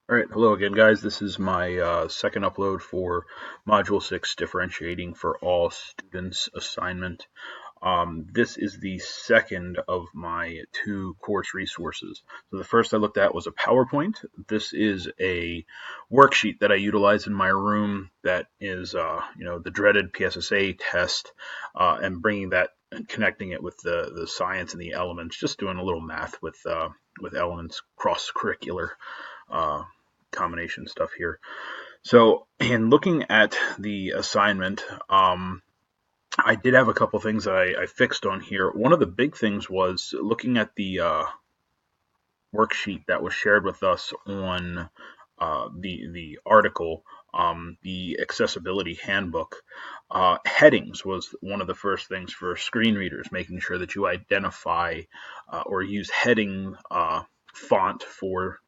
All right, hello again, guys. This is my second upload for Module 6 Differentiating for All Students assignment. This is the second of my two course resources. So the first I looked at was a PowerPoint. This is a worksheet that I utilize in my room that is, the dreaded PSSA test, and bringing that and connecting it with the science and the elements, just doing a little math with elements, cross-curricular uh, combination stuff here. So in looking at the assignment, I did have a couple things that I fixed on here. One of the big things was looking at the worksheet that was shared with us on the article, the accessibility handbook. Headings was one of the first things for screen readers, making sure that you identify or use heading font for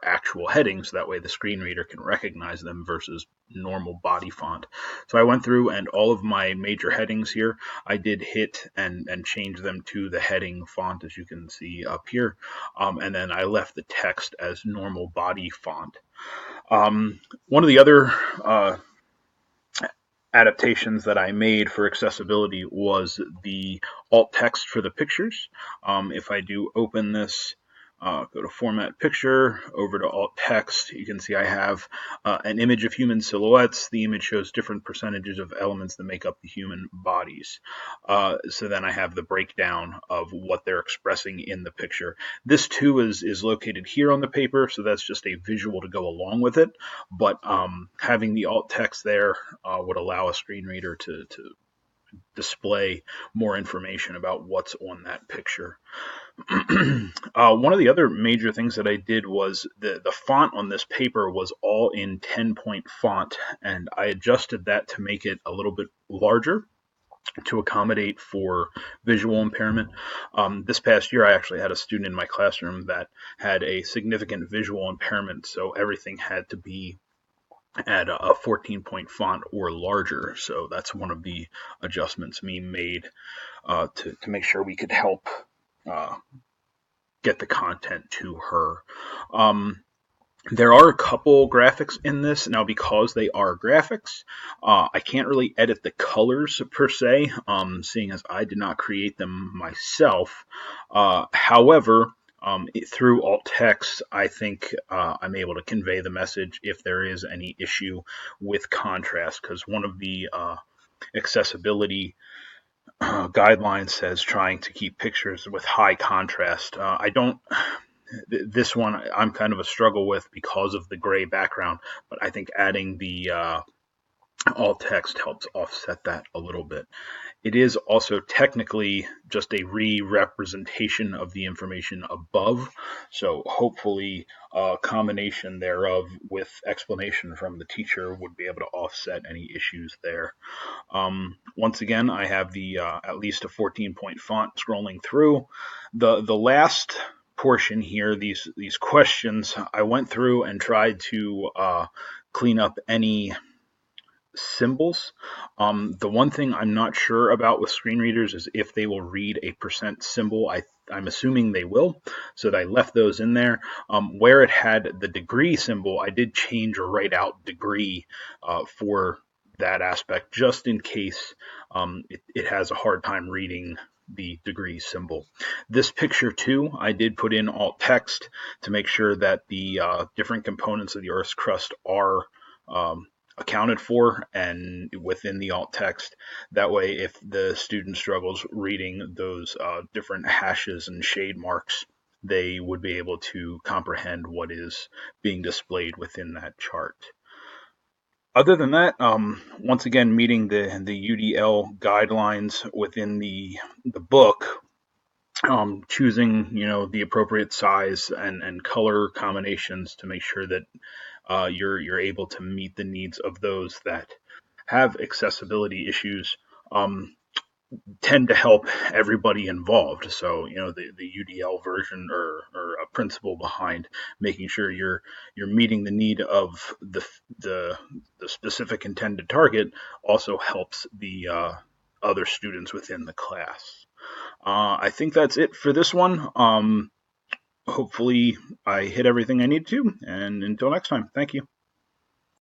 actual headings. That way the screen reader can recognize them versus normal body font. So I went through and all of my major headings here, I did hit and change them to the heading font, as you can see up here. And then I left the text as normal body font. One of the other adaptations that I made for accessibility was the alt text for the pictures. If I do open this, go to Format Picture, over to Alt Text, you can see I have an image of human silhouettes. The image shows different percentages of elements that make up the human bodies. So then I have the breakdown of what they're expressing in the picture. This too is located here on the paper, so that's just a visual to go along with it. But having the alt text there would allow a screen reader to display more information about what's on that picture. One of the other major things that I did was the font on this paper was all in 10-point font, and I adjusted that to make it a little bit larger to accommodate for visual impairment. This past year, I actually had a student in my classroom that had a significant visual impairment, so everything had to be at a 14-point font or larger. So that's one of the adjustments we made to make sure we could help get the content to her. There are a couple graphics in this. Now, because they are graphics, I can't really edit the colors per se, seeing as I did not create them myself. However, through alt text, I think I'm able to convey the message if there is any issue with contrast, because one of the accessibility guidelines says trying to keep pictures with high contrast. I don't. This one I'm kind of a struggle with because of the gray background, but I think adding the alt text helps offset that a little bit. It is also technically just a re-representation of the information above, so hopefully a combination thereof with explanation from the teacher would be able to offset any issues there. Once again, I have the at least a 14-point font scrolling through. The last portion here, these questions, I went through and tried to clean up any symbols. The one thing I'm not sure about with screen readers is if they will read a percent symbol. I'm assuming they will, so that I left those in there. Where it had the degree symbol, I did change or write out degree for that aspect, just in case it has a hard time reading the degree symbol. This picture too, I did put in alt text to make sure that the different components of the Earth's crust are accounted for and within the alt text. That way, if the student struggles reading those different hashes and shade marks, they would be able to comprehend what is being displayed within that chart. Other than that, once again, meeting the UDL guidelines within the book, choosing the appropriate size and color combinations to make sure that you're able to meet the needs of those that have accessibility issues. Tend to help everybody involved. So the UDL version or a principle behind making sure you're meeting the need of the specific intended target also helps the other students within the class. I think that's it for this one. hopefully I hit everything I need to. And until next time, thank you.